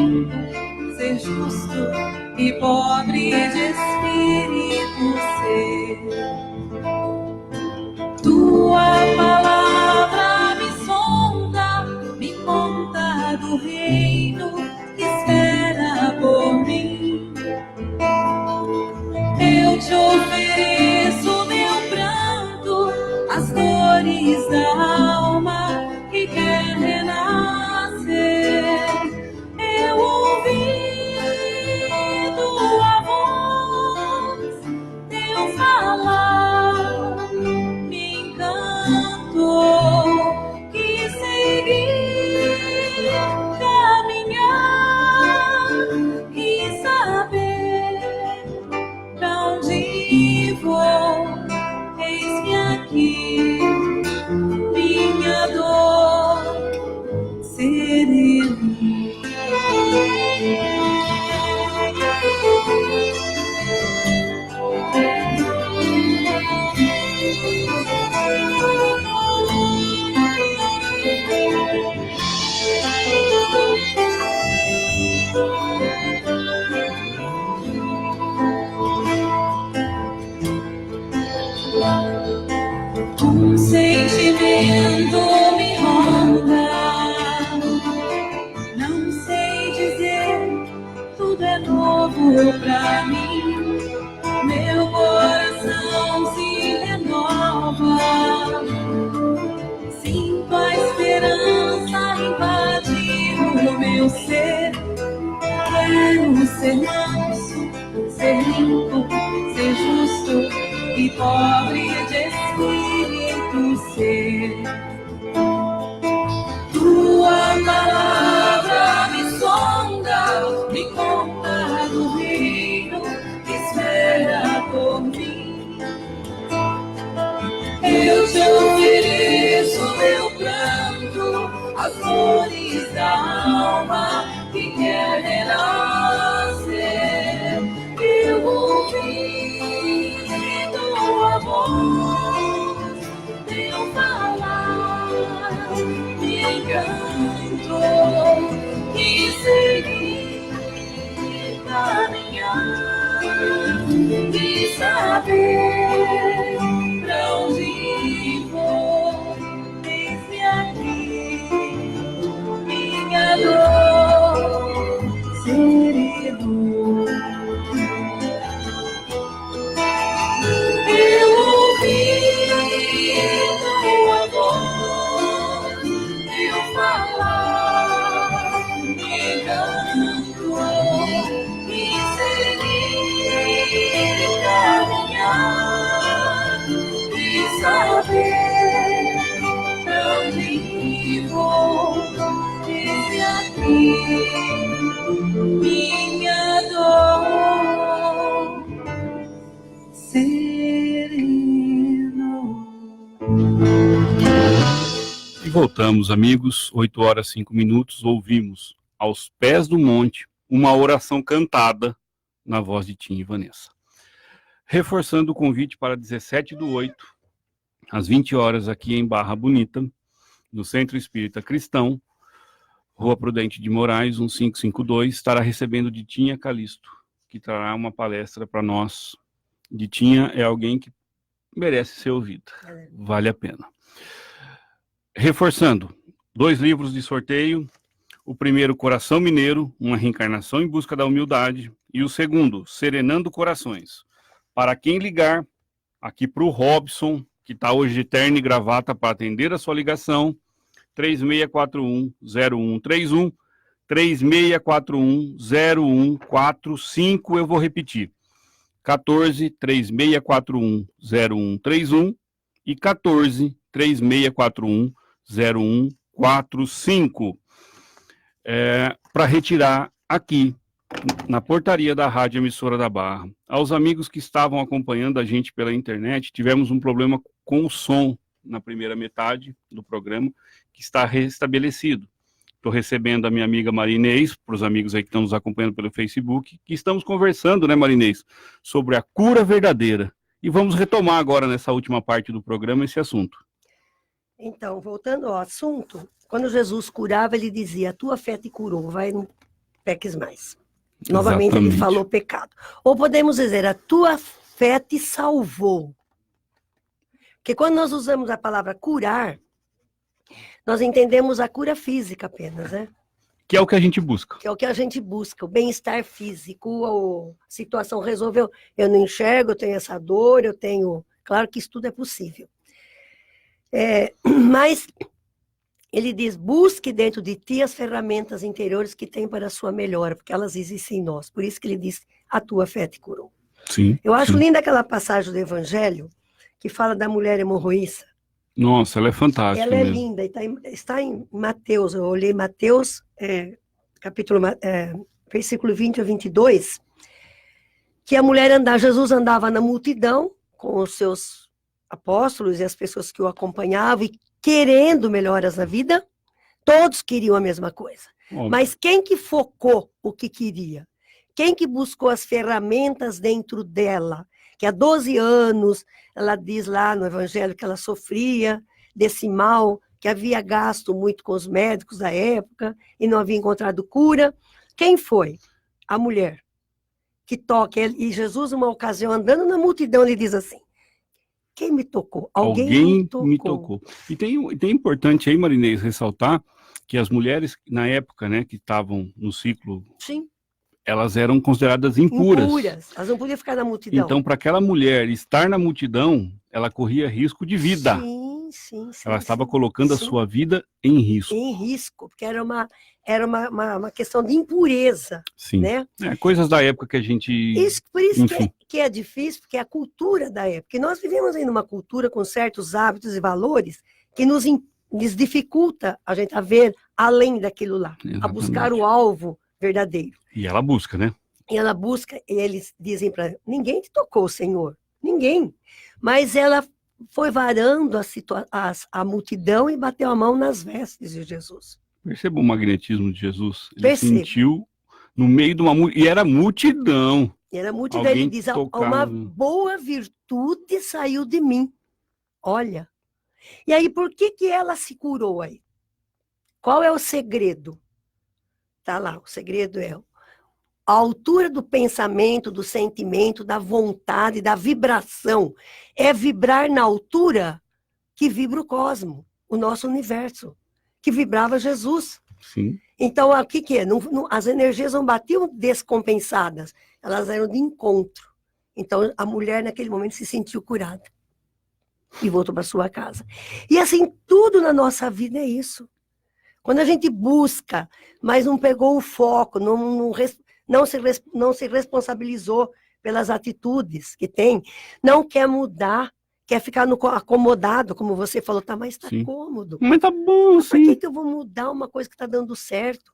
mim, ser justo e pobre de espírito ser. Tua palavra me sonda, me conta do reino que espera por mim. Eu te ofereço meu pranto, as dores da alma que quer renascer. Eu ouvi tua voz, teu falar me encantou. Quis seguir, caminhar, quis saber pra onde vou. Eis-me aqui, minha dor serena. Um sentimento me ronda, não sei dizer, tudo é novo pra mim. Meu coração se renova, sinto a esperança invadir o meu ser. Quero ser manso, ser limpo, ser justo e pobre de espírito ser. Tua palavra me sonda, me conta do reino que espera por mim. Eu te ofereço meu pranto, as dores da alma que quer renascer. Eu ouvi tua voz, teu falar me encantou. Quis seguir, caminhar, quis saber pra onde vou. Eis-me aqui, minha dor sereno. Eu ouvi tua voz, teu falar me encantou. Quis seguir, caminhar, quis saber pra onde vou. Eis-me aqui, minha dor sereno. E voltamos, amigos, 8h05, ouvimos Aos Pés do Monte, uma oração cantada na voz de Tim e Vanessa. Reforçando o convite para 17/8, às 20 horas, aqui em Barra Bonita, no Centro Espírita Cristão, Rua Prudente de Moraes, 1552, estará recebendo Ditinha Calisto, que trará uma palestra para nós. Ditinha é alguém que merece ser ouvida, vale a pena. Reforçando, 2 livros de sorteio, o primeiro, Coração Mineiro, uma reencarnação em busca da humildade, e o segundo, Serenando Corações. Para quem ligar, aqui para o Robson, que está hoje de terno e gravata para atender a sua ligação, 3641-0131, 3641-0145, eu vou repetir, 14-3641-0131 e 14-3641-0145, para retirar aqui, na portaria da Rádio Emissora da Barra. Aos amigos que estavam acompanhando a gente pela internet, tivemos um problema com o som na primeira metade do programa, que está restabelecido. Estou recebendo a minha amiga Marinês, para os amigos aí que estão nos acompanhando pelo Facebook, que estamos conversando, né, Marinês, sobre a cura verdadeira. E vamos retomar agora, nessa última parte do programa, esse assunto. Então, voltando ao assunto, quando Jesus curava, ele dizia, a tua fé te curou, vai peques mais. Novamente ele Exatamente. falou pecado. Ou podemos dizer, a tua fé te salvou. Porque quando nós usamos a palavra curar, nós entendemos a cura física apenas, né? Que é o que a gente busca. Que é o que a gente busca, o bem-estar físico, a situação resolveu. Eu não enxergo, eu tenho essa dor, eu tenho... Claro que isso tudo é possível. Mas ele diz, busque dentro de ti as ferramentas interiores que tem para a sua melhora, porque elas existem em nós. Por isso que ele diz, a tua fé te curou. Sim. Eu acho sim. linda aquela passagem do Evangelho, que fala da mulher hemorroíça. Nossa, ela é fantástica Ela é mesmo. linda, e está em Mateus, eu olhei Mateus, versículo 20 a 22, que a mulher Jesus andava na multidão com os seus apóstolos e as pessoas que o acompanhavam, e querendo melhoras na vida, todos queriam a mesma coisa. Óbvio. Mas quem que focou o que queria? Quem que buscou as ferramentas dentro dela? Que há 12 anos, ela diz lá no Evangelho que ela sofria desse mal, que havia gasto muito com os médicos da época e não havia encontrado cura. Quem foi? A mulher. Que toca. E Jesus, numa ocasião, andando na multidão, ele diz assim, quem me tocou? Alguém me tocou. E tem importante aí, Marinês, ressaltar que as mulheres, na época, né, que estavam no ciclo... Sim. Elas eram consideradas impuras. Elas não podiam ficar na multidão. Então, para aquela mulher estar na multidão, ela corria risco de vida. Sim. Ela estava colocando a sua vida em risco. Em risco, porque era uma questão de impureza. Sim. Né? Coisas da época que a gente... Por isso que é difícil, porque é a cultura da época. E nós vivemos aí numa cultura com certos hábitos e valores que nos dificulta a gente a ver além daquilo lá. Exatamente. A buscar o alvo verdadeiro. E ela busca, né? E ela busca, e eles dizem para ela, ninguém te tocou, Senhor. Ninguém. Mas ela foi varando a multidão e bateu a mão nas vestes de Jesus. Perceba o magnetismo de Jesus. Ele Perceba. sentiu no meio de uma... E era multidão. E era multidão. Ele diz, uma boa virtude saiu de mim. Olha. E aí, por que ela se curou aí? Qual é o segredo? Tá lá, o segredo é a altura do pensamento, do sentimento, da vontade, da vibração. É vibrar na altura que vibra o cosmos, o nosso universo, que vibrava Jesus. Sim. Então, o que é? As energias não batiam descompensadas, elas eram de encontro. Então, a mulher, naquele momento, se sentiu curada e voltou para sua casa. E assim, tudo na nossa vida é isso. Quando a gente busca, mas não pegou o foco, não se responsabilizou pelas atitudes que tem, não quer mudar, quer ficar acomodado, como você falou, mas está cômodo. Mas tá bom, mas sim. por que eu vou mudar uma coisa que está dando certo?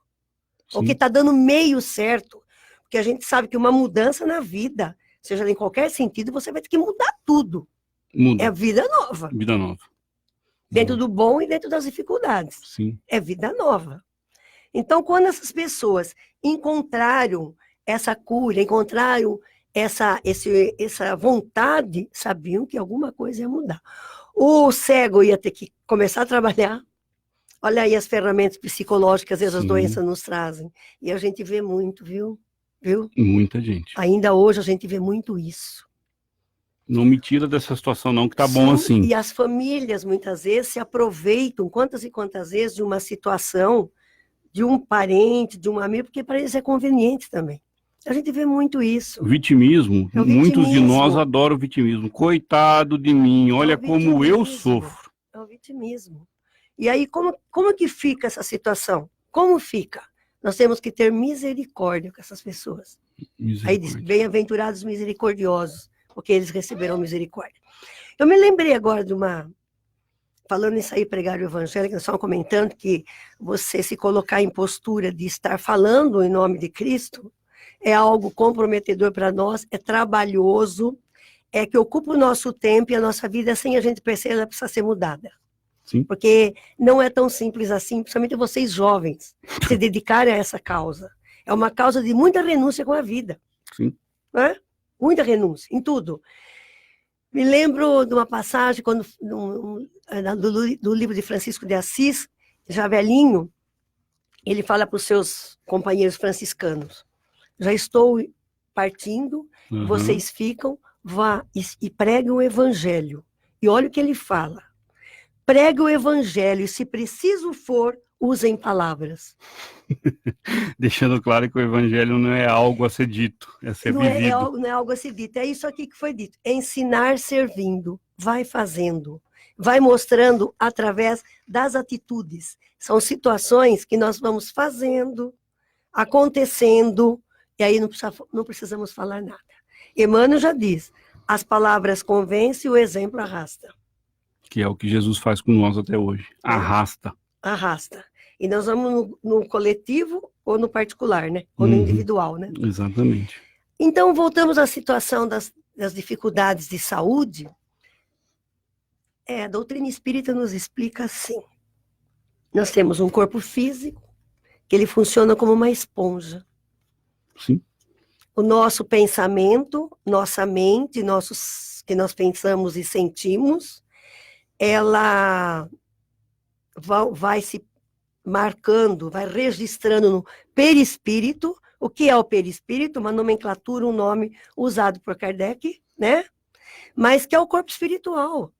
Sim. Ou que está dando meio certo? Porque a gente sabe que uma mudança na vida, seja em qualquer sentido, você vai ter que mudar tudo. Muda. É vida nova. Vida nova. Dentro do bom e dentro das dificuldades. Sim. É vida nova. Então, quando essas pessoas encontraram essa cura, encontraram essa vontade, sabiam que alguma coisa ia mudar. O cego ia ter que começar a trabalhar. Olha aí as ferramentas psicológicas que as doenças nos trazem. E a gente vê muito, viu? Muita gente. Ainda hoje a gente vê muito isso. Não me tira dessa situação não, que tá bom assim. E as famílias, muitas vezes, se aproveitam, quantas e quantas vezes, de uma situação, de um parente, de um amigo, porque para eles é conveniente também. A gente vê muito isso. Vitimismo, muitos de nós adoram o vitimismo. Coitado de mim, olha como eu sofro. É o vitimismo. E aí, como que fica essa situação? Como fica? Nós temos que ter misericórdia com essas pessoas. Aí diz, bem-aventurados misericordiosos, porque eles receberão misericórdia. Eu me lembrei agora de falando nisso aí, pregar o evangelho, que nós estamos comentando que você se colocar em postura de estar falando em nome de Cristo é algo comprometedor para nós, é trabalhoso, é que ocupa o nosso tempo e a nossa vida sem a gente perceber, ela precisa ser mudada. Sim. Porque não é tão simples assim, principalmente vocês jovens, se dedicarem a essa causa. É uma causa de muita renúncia com a vida. Sim. Não é? Muita renúncia, em tudo. Me lembro de uma passagem do livro de Francisco de Assis, já velhinho, ele fala para os seus companheiros franciscanos: já estou partindo, vocês ficam, vá e pregue o evangelho. E olha o que ele fala: pregue o evangelho, e se preciso for, usem palavras. Deixando claro que o evangelho não é algo a ser dito, é ser vivido. Não é algo a ser dito, é isso aqui que foi dito: ensinar servindo, vai fazendo, vai mostrando através das atitudes. São situações que nós vamos fazendo, acontecendo, e aí não precisamos falar nada. Emmanuel já diz: as palavras convencem, o exemplo arrasta. Que é o que Jesus faz com nós até hoje. Arrasta. Arrasta. E nós vamos no coletivo ou no particular, né? Ou no individual, né? Exatamente. Então, voltamos à situação das dificuldades de saúde. A doutrina espírita nos explica assim: nós temos um corpo físico, que ele funciona como uma esponja. Sim. O nosso pensamento, nossa mente, que nós pensamos e sentimos, ela vai se marcando, vai registrando no perispírito. O que é o perispírito? Uma nomenclatura, um nome usado por Kardec, né? Mas que é o corpo espiritual.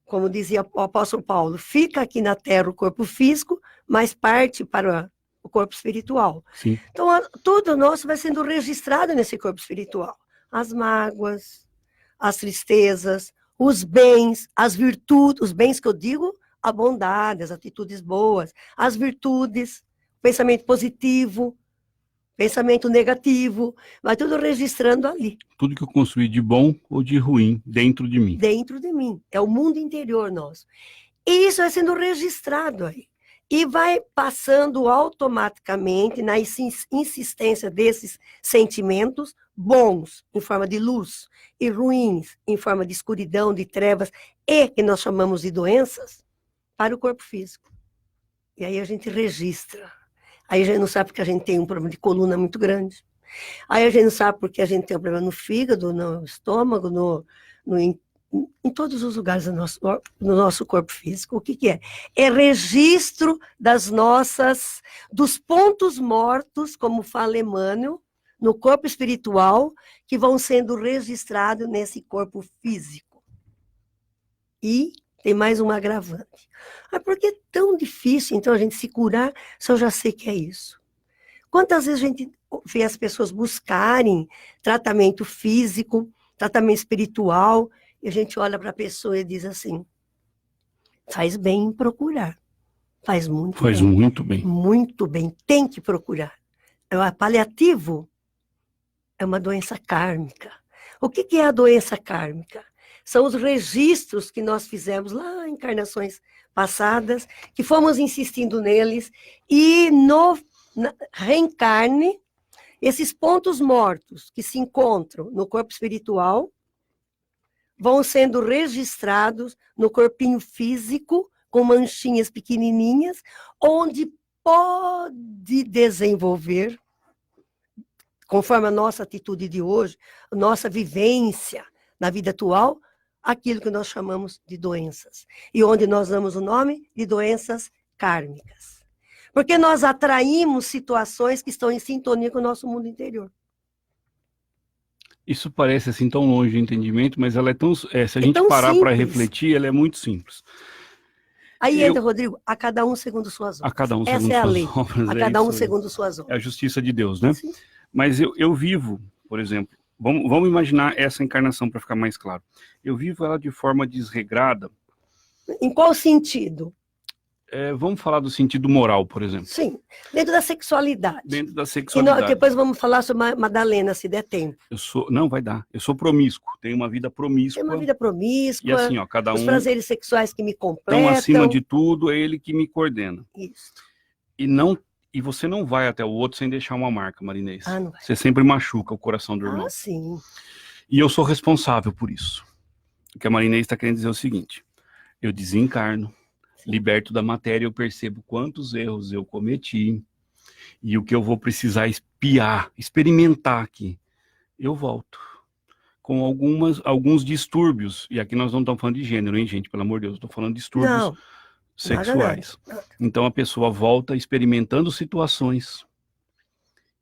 Como dizia o apóstolo Paulo: fica aqui na terra o corpo físico, mas parte para o corpo espiritual. Sim. Então, tudo nosso vai sendo registrado nesse corpo espiritual. As mágoas, as tristezas, os bens, as virtudes, os bens que eu digo, a bondade, as atitudes boas, as virtudes, pensamento positivo, pensamento negativo, vai tudo registrando ali. Tudo que eu construí de bom ou de ruim dentro de mim. Dentro de mim. É o mundo interior nosso. E isso vai sendo registrado aí. E vai passando automaticamente na insistência desses sentimentos bons, em forma de luz, e ruins, em forma de escuridão, de trevas, e que nós chamamos de doenças, para o corpo físico. E aí a gente registra. Aí a gente não sabe porque a gente tem um problema de coluna muito grande. Aí a gente não sabe porque a gente tem um problema no fígado, no estômago, em todos os lugares no nosso corpo físico. O que é? É registro dos pontos mortos, como fala Emmanuel, no corpo espiritual, que vão sendo registrados nesse corpo físico. E tem mais um agravante. Mas por que é tão difícil, então, a gente se curar se eu já sei que é isso? Quantas vezes a gente vê as pessoas buscarem tratamento físico, tratamento espiritual, e a gente olha para a pessoa e diz assim: faz bem em procurar. Faz muito bem. Faz muito bem. Muito bem, tem que procurar. O paliativo é uma doença kármica. O que é a doença kármica? São os registros que nós fizemos lá em encarnações passadas, que fomos insistindo neles, e no reencarne, esses pontos mortos que se encontram no corpo espiritual vão sendo registrados no corpinho físico, com manchinhas pequenininhas, onde pode desenvolver, conforme a nossa atitude de hoje, a nossa vivência na vida atual, aquilo que nós chamamos de doenças. E onde nós damos o nome de doenças kármicas. Porque nós atraímos situações que estão em sintonia com o nosso mundo interior. Isso parece assim tão longe de entendimento, mas ela é tão... se a gente parar para refletir, ela é muito simples. Aí entra, Rodrigo: a cada um segundo suas obras. A cada um Essa segundo é a suas lei. obras. A cada um segundo suas obras. É a justiça de Deus, né? Sim. Mas eu vivo, por exemplo, vamos imaginar essa encarnação para ficar mais claro. Eu vivo ela de forma desregrada. Em qual sentido? Vamos falar do sentido moral, por exemplo. Sim, dentro da sexualidade. Dentro da sexualidade. Depois vamos falar sobre Madalena, se der tempo. Não, vai dar. Eu sou promíscuo, tenho uma vida promíscua. Tem uma vida promíscua. E assim, ó, cada um... Os prazeres sexuais que me completam. Então, acima de tudo, é ele que me coordena. Isso. E você não vai até o outro sem deixar uma marca, Marinês. Não vai. Você sempre machuca o coração do irmão. Sim. E eu sou responsável por isso. O que a Marinês está querendo dizer é o seguinte: eu desencarno, liberto da matéria, eu percebo quantos erros eu cometi e o que eu vou precisar experimentar aqui. Eu volto com alguns distúrbios. E aqui nós não estamos falando de gênero, hein, gente? Pelo amor de Deus, estou falando de distúrbios. Não. sexuais. Então a pessoa volta experimentando situações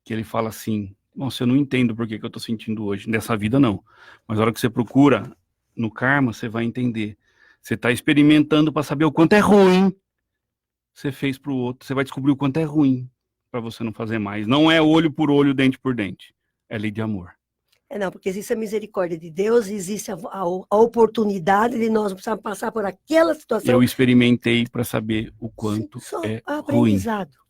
que ele fala assim, nossa, eu não entendo por que eu estou sentindo hoje, nessa vida não. Mas na hora que você procura no karma, você vai entender. Você está experimentando para saber o quanto é ruim, você fez para o outro, você vai descobrir o quanto é ruim para você não fazer mais. Não é olho por olho, dente por dente. É lei de amor. Não, porque existe a misericórdia de Deus, existe a oportunidade de nós precisarmos passar por aquela situação. Eu experimentei para saber o quanto é ruim.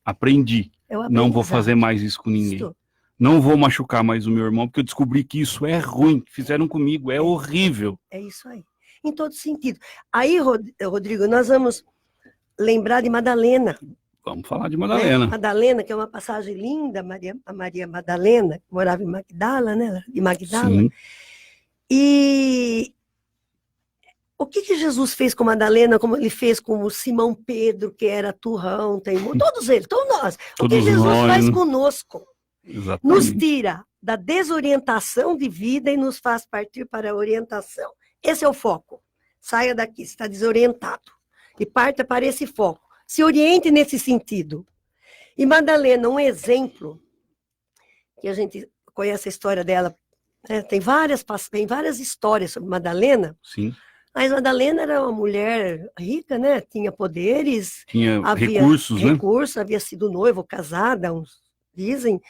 Aprendi. Não vou fazer mais isso com ninguém. Não vou machucar mais o meu irmão, porque eu descobri que isso é ruim. Fizeram comigo, é horrível. É isso aí. Em todo sentido. Aí, Rodrigo, nós vamos lembrar de Madalena. Vamos falar de Madalena. Madalena, que é uma passagem linda, a Maria Madalena, que morava em Magdala, né? De Magdala. Sim. E o que Jesus fez com Madalena, como ele fez com o Simão Pedro, que era turrão, teimoso, todos eles, todos nós. O que Jesus faz conosco? Exatamente. Nos tira da desorientação de vida e nos faz partir para a orientação. Esse é o foco. Saia daqui, você está desorientado. E parta para esse foco. Se oriente nesse sentido. E Madalena, um exemplo, que a gente conhece a história dela, né? Tem várias histórias sobre Madalena. Sim. Mas Madalena era uma mulher rica, né? Tinha poderes. Tinha recursos, né? Havia sido noiva, casada, dizem,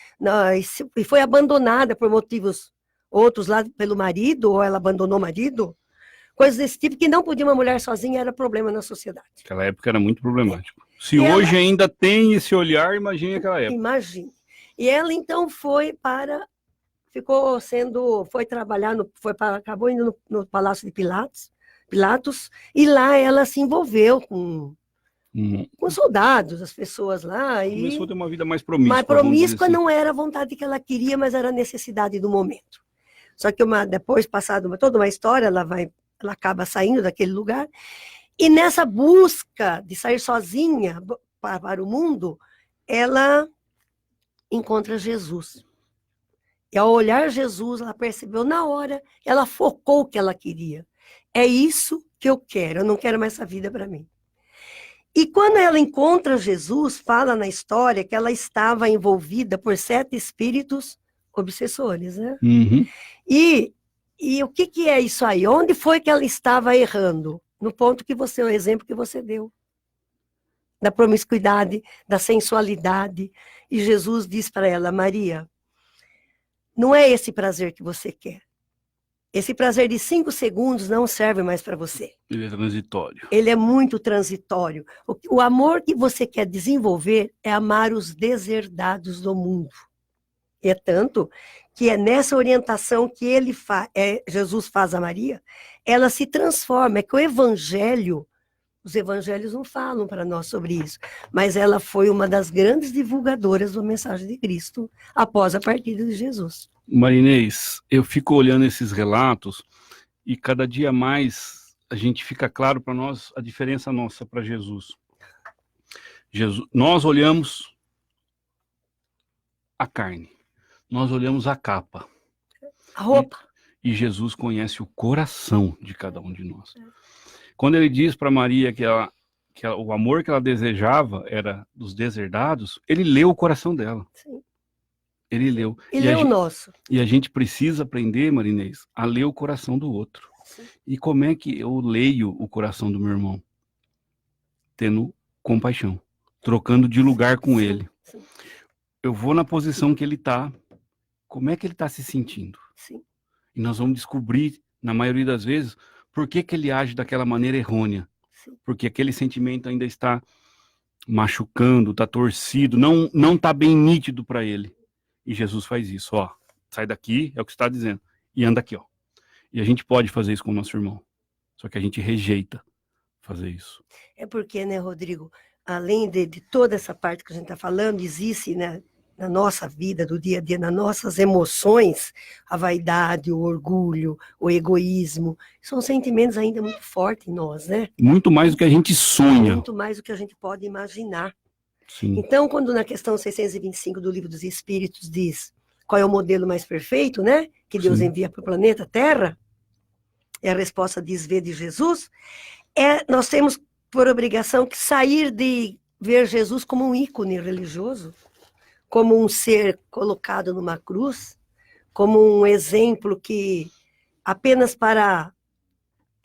e foi abandonada por motivos outros lá pelo marido, ou ela abandonou o marido. Coisas desse tipo, que não podia uma mulher sozinha, era problema na sociedade. Aquela época era muito problemático. Se hoje ainda tem esse olhar, imagine aquela época. Imagine. E ela, então, foi trabalhar, acabou indo no Palácio de Pilatos, e lá ela se envolveu com soldados, as pessoas lá. Começou a ter uma vida mais promíscua. Mas promíscua assim. Não era a vontade que ela queria, mas era a necessidade do momento. Só que depois, passado toda uma história, ela acaba saindo daquele lugar, e nessa busca de sair sozinha para o mundo, ela encontra Jesus. E ao olhar Jesus, ela percebeu na hora, ela focou o que ela queria. É isso que eu quero, eu não quero mais essa vida para mim. E quando ela encontra Jesus, fala na história que ela estava envolvida por 7 espíritos obsessores, né? Uhum. E o que é isso aí? Onde foi que ela estava errando? No ponto que o exemplo que você deu. Da promiscuidade, da sensualidade. E Jesus diz para ela, Maria, não é esse prazer que você quer. Esse prazer de 5 segundos não serve mais para você. Ele é transitório. Ele é muito transitório. O amor que você quer desenvolver é amar os deserdados do mundo. E é tanto que é nessa orientação que Jesus faz a Maria, ela se transforma. É que os evangelhos não falam para nós sobre isso, mas ela foi uma das grandes divulgadoras da mensagem de Cristo após a partida de Jesus. Marinês, eu fico olhando esses relatos e cada dia mais a gente fica claro para nós a diferença nossa para Jesus. Nós olhamos a carne. Nós olhamos a capa. A roupa. E Jesus conhece o coração de cada um de nós. Quando ele diz para Maria que o amor que ela desejava era dos deserdados, ele leu o coração dela. Sim. Ele leu. E leu o nosso. E a gente precisa aprender, Marinês, a ler o coração do outro. Sim. E como é que eu leio o coração do meu irmão? Tendo compaixão. Trocando de lugar com ele. Sim. Eu vou na posição que ele está. Como é que ele está se sentindo? Sim. E nós vamos descobrir, na maioria das vezes, por que ele age daquela maneira errônea. Sim. Porque aquele sentimento ainda está machucando, está torcido, não está bem nítido para ele. E Jesus faz isso, ó. Sai daqui, é o que você está dizendo. E anda aqui, ó. E a gente pode fazer isso com o nosso irmão. Só que a gente rejeita fazer isso. É porque, né, Rodrigo, além de toda essa parte que a gente está falando, existe, né, na nossa vida, do dia a dia, nas nossas emoções, a vaidade, o orgulho, o egoísmo, são sentimentos ainda muito fortes em nós, né? Muito mais do que a gente sonha. Muito mais do que a gente pode imaginar. Sim. Então, quando na questão 625 do Livro dos Espíritos diz qual é o modelo mais perfeito, né? Que Deus envia para o planeta Terra, e a resposta diz, vê de Jesus, nós temos por obrigação, que sair de ver Jesus como um ícone religioso, como um ser colocado numa cruz, como um exemplo que apenas para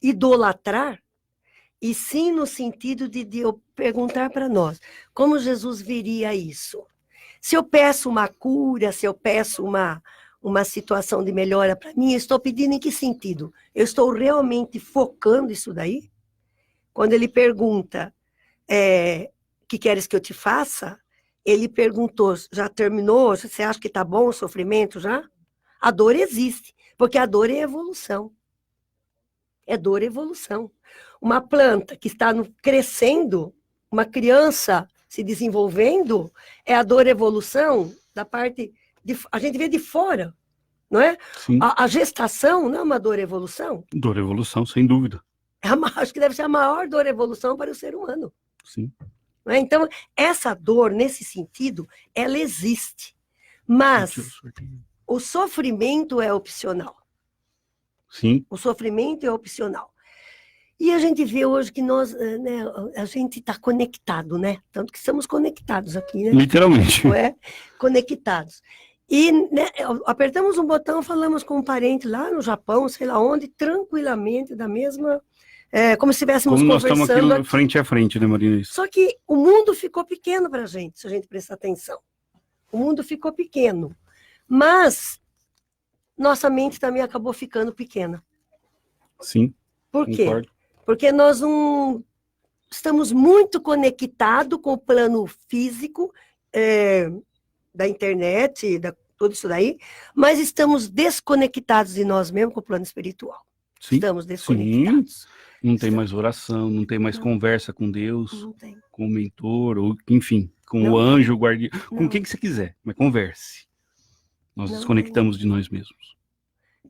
idolatrar, e sim no sentido de eu perguntar para nós, como Jesus veria isso? Se eu peço uma cura, se eu peço uma situação de melhora para mim, eu estou pedindo em que sentido? Eu estou realmente focando isso daí? Quando ele pergunta, que queres que eu te faça? Ele perguntou, já terminou? Você acha que está bom o sofrimento já? A dor existe, porque a dor é evolução. É dor e evolução. Uma planta que está crescendo, uma criança se desenvolvendo, é a dor e evolução da parte a gente vê de fora, não é? Sim. A gestação não é uma dor e evolução? Dor e evolução, sem dúvida. Acho que deve ser a maior dor e evolução para o ser humano. Sim. Não é? Então, essa dor, nesse sentido, ela existe. Mas o sofrimento é opcional. Sim. O sofrimento é opcional. E a gente vê hoje que nós, né, a gente está conectado, né? Tanto que estamos conectados aqui, né? Literalmente. Não é? Conectados. E né, apertamos um botão, falamos com um parente lá no Japão, sei lá onde, tranquilamente, da mesma... como se estivéssemos conversando. Como nós estamos aqui frente a frente, né, Marina? Só que o mundo ficou pequeno para a gente, se a gente prestar atenção. O mundo ficou pequeno. Mas nossa mente também acabou ficando pequena. Sim. Por quê? Concordo. Porque nós não estamos muito conectados com o plano físico da internet, tudo isso daí, mas estamos desconectados de nós mesmos com o plano espiritual. Sim. Estamos desconectados. Sim. Não tem mais oração, não tem mais conversa com Deus, Não tem. com o mentor, ou enfim, com Não. o anjo, o guardião, com Não. quem que você quiser, mas converse. Nós Não. desconectamos de nós mesmos.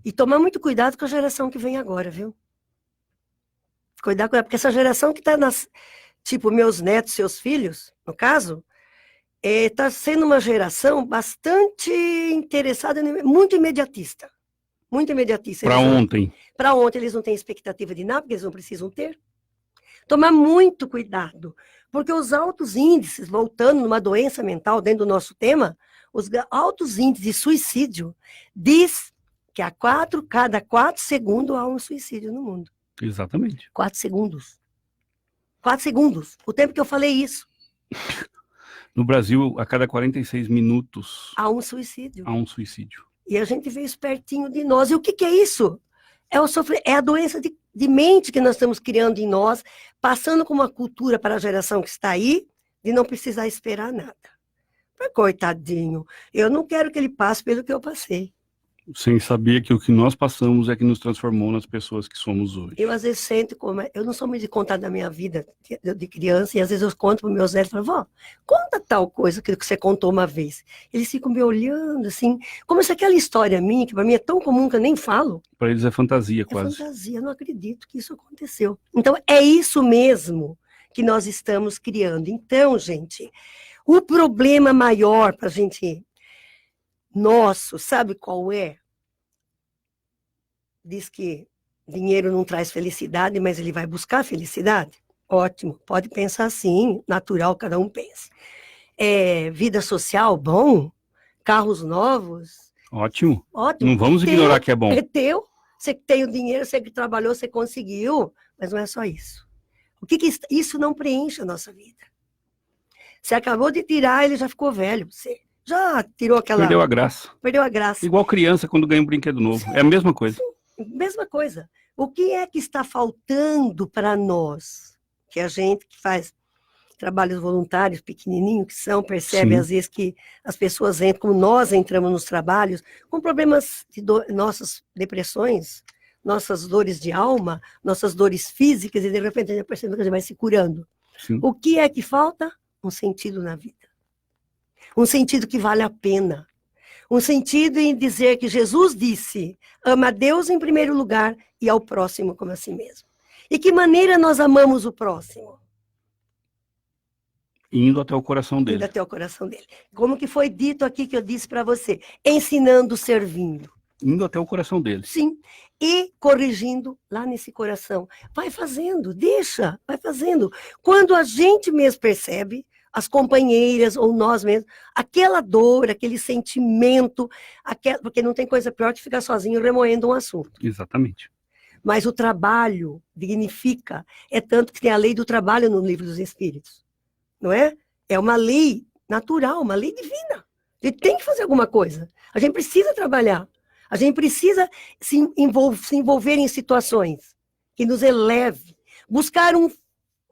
E tomar muito cuidado com a geração que vem agora, viu? Cuidar com ela, porque essa geração que está tipo, meus netos, seus filhos, no caso, está sendo uma geração bastante interessada, muito imediatista. Muito imediatista. Para ontem. Para ontem, eles não têm expectativa de nada, porque eles não precisam ter. Tomar muito cuidado, porque os altos índices, voltando numa doença mental, dentro do nosso tema, os altos índices de suicídio diz que cada 4 segundos há um suicídio no mundo. Exatamente. 4 segundos. 4 segundos. O tempo que eu falei isso. No Brasil, a cada 46 minutos Há um suicídio. há um suicídio. E a gente vê isso pertinho de nós. E o que é isso? É a doença de mente que nós estamos criando em nós, passando com uma cultura para a geração que está aí, de não precisar esperar nada. Mas, coitadinho, eu não quero que ele passe pelo que eu passei. Sem saber que o que nós passamos é que nos transformou nas pessoas que somos hoje. Eu, às vezes, sinto como... Eu não sou muito de contar da minha vida de criança, e às vezes eu conto para os meus netos e falo, vó, conta tal coisa que você contou uma vez. Eles ficam me olhando, assim, como se aquela história minha, que para mim é tão comum que eu nem falo. Para eles é fantasia, quase. É fantasia, eu não acredito que isso aconteceu. Então, é isso mesmo que nós estamos criando. Então, gente, o problema maior para a gente... Nosso, sabe qual é? Diz que dinheiro não traz felicidade, mas ele vai buscar felicidade. Ótimo, pode pensar assim, natural, cada um pense. Vida social, bom. Carros novos. Ótimo. Ótimo. Não vamos ignorar que é bom. É teu. Você que tem o dinheiro, você que trabalhou, você conseguiu. Mas não é só isso. Isso não preenche a nossa vida. Você acabou de tirar, ele já ficou velho. Você já tirou aquela... Perdeu a graça. Perdeu a graça. Igual criança quando ganha um brinquedo novo. É a mesma coisa. Mesma coisa. O que é que está faltando para nós? Que a gente que faz trabalhos voluntários pequenininhos que são, percebe Sim. às vezes que as pessoas entram, como nós entramos nos trabalhos, com problemas de nossas depressões, nossas dores de alma, nossas dores físicas, e de repente a gente percebe que a gente vai se curando. Sim. O que é que falta? Um sentido na vida. Um sentido que vale a pena. Um sentido em dizer que Jesus disse, ama a Deus em primeiro lugar e ao próximo como a si mesmo. E que maneira nós amamos o próximo? Indo até o coração dele. Indo até o coração dele. Como que foi dito aqui que eu disse para você? Ensinando, servindo. Indo até o coração dele. Sim. E corrigindo lá nesse coração. Vai fazendo, deixa, vai fazendo. Quando a gente mesmo percebe, as companheiras ou nós mesmos, aquela dor, aquele sentimento, porque não tem coisa pior que ficar sozinho remoendo um assunto. Exatamente. Mas o trabalho dignifica, é tanto que tem a lei do trabalho no Livro dos Espíritos, não é? É uma lei natural, uma lei divina. A gente tem que fazer alguma coisa. A gente precisa trabalhar. A gente precisa se envolver em situações que nos eleve, buscar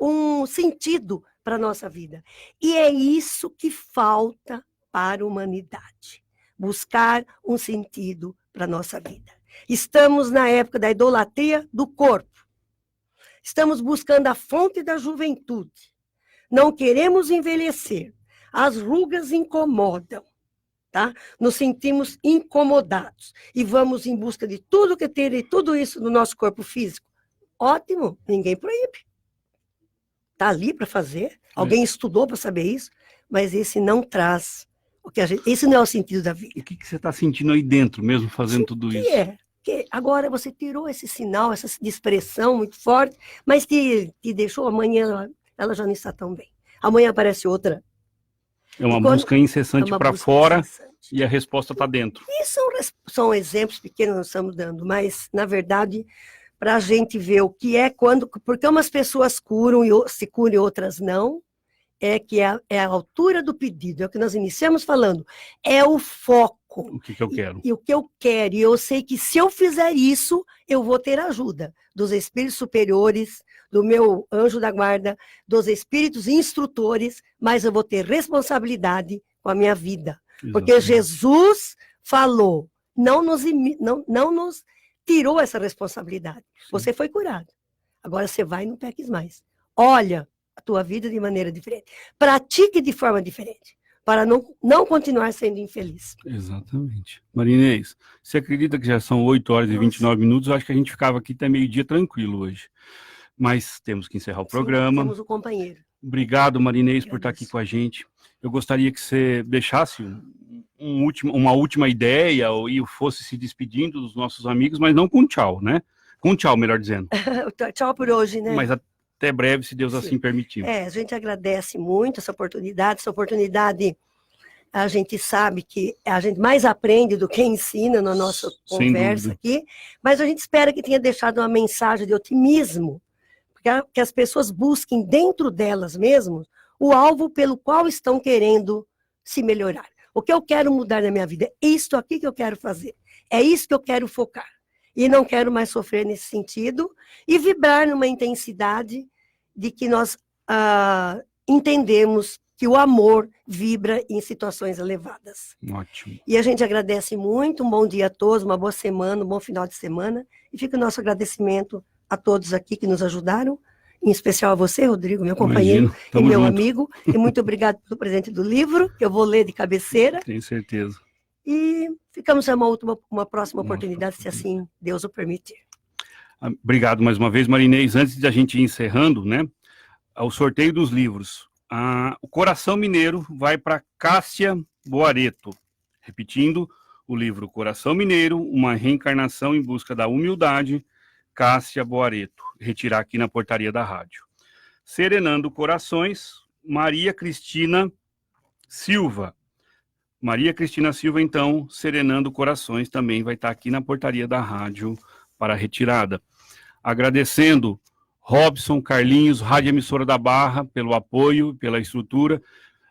um sentido para a nossa vida. E é isso que falta para a humanidade. Buscar um sentido para a nossa vida. Estamos na época da idolatria do corpo. Estamos buscando a fonte da juventude. Não queremos envelhecer. As rugas incomodam. Tá? Nos sentimos incomodados. E vamos em busca de tudo que ter e tudo isso no nosso corpo físico. Ótimo, ninguém proíbe. Está ali para fazer. Alguém estudou para saber isso, mas esse não traz o que a gente. Esse não é o sentido da vida. E o que você está sentindo aí dentro, mesmo fazendo tudo isso? Que agora você tirou esse sinal, essa expressão muito forte, mas te deixou amanhã, ela já não está tão bem. Amanhã aparece outra. É uma busca incessante para fora incessante. E a resposta está dentro. E são exemplos pequenos que nós estamos dando, mas, na verdade, para a gente ver o que é quando... Porque umas pessoas se curam e outras não, é que é a altura do pedido, é o que nós iniciamos falando, é o foco. O que eu quero. E o que eu quero, e eu sei que se eu fizer isso, eu vou ter ajuda dos espíritos superiores, do meu anjo da guarda, dos espíritos instrutores, mas eu vou ter responsabilidade com a minha vida. Exatamente. Porque Jesus falou, não nos tirou essa responsabilidade. Sim. Você foi curado. Agora você vai e não peques mais. Olha a tua vida de maneira diferente. Pratique de forma diferente. Para não continuar sendo infeliz. Exatamente. Maria Inês, você acredita que já são 8 horas e 29 minutos? Eu acho que a gente ficava aqui até meio-dia tranquilo hoje. Mas temos que encerrar o programa. Temos o companheiro. Obrigado, Maria Inês, por estar aqui com a gente. Eu gostaria que você deixasse uma última ideia e fosse se despedindo dos nossos amigos, mas não com tchau, né? Com tchau, melhor dizendo. Tchau por hoje, né? Mas até breve, se Deus assim permitir. A gente agradece muito essa oportunidade. Essa oportunidade, a gente sabe que a gente mais aprende do que ensina na nossa conversa aqui, mas a gente espera que tenha deixado uma mensagem de otimismo, que as pessoas busquem dentro delas mesmas o alvo pelo qual estão querendo se melhorar. O que eu quero mudar na minha vida? É isto aqui que eu quero fazer. É isso que eu quero focar. E não quero mais sofrer nesse sentido e vibrar numa intensidade de que nós entendemos que o amor vibra em situações elevadas. Ótimo. E a gente agradece muito, um bom dia a todos, uma boa semana, um bom final de semana, e fica o nosso agradecimento a todos aqui que nos ajudaram, em especial a você, Rodrigo, meu companheiro e meu amigo, e muito obrigado pelo presente do livro, que eu vou ler de cabeceira. Tenho certeza. E ficamos a uma próxima oportunidade, se assim Deus o permitir. Obrigado mais uma vez, Maria Inês. Antes de a gente ir encerrando, né, o sorteio dos livros. O Coração Mineiro vai para Cássia Boareto. Repetindo, o livro Coração Mineiro, uma reencarnação em busca da humildade, Cássia Boareto. Retirar aqui na portaria da rádio. Serenando Corações, Maria Cristina Silva. Maria Cristina Silva, então, Serenando Corações, também vai estar aqui na portaria da rádio para retirada. Agradecendo Robson, Carlinhos, Rádio Emissora da Barra, pelo apoio, pela estrutura.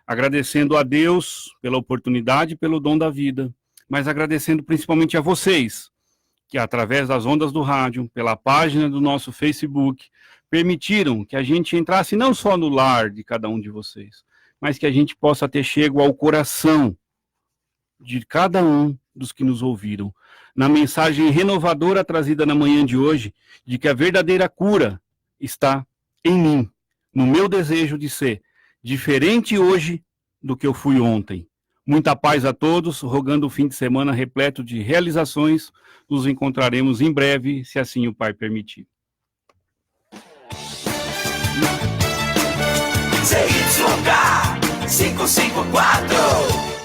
Agradecendo a Deus pela oportunidade, pelo dom da vida. Mas agradecendo principalmente a vocês, que através das ondas do rádio, pela página do nosso Facebook, permitiram que a gente entrasse não só no lar de cada um de vocês, mas que a gente possa ter chego ao coração de cada um dos que nos ouviram, na mensagem renovadora trazida na manhã de hoje, de que a verdadeira cura está em mim, no meu desejo de ser diferente hoje do que eu fui ontem. Muita paz a todos, rogando o fim de semana repleto de realizações. Nos encontraremos em breve, se assim o Pai permitir. ZYK 554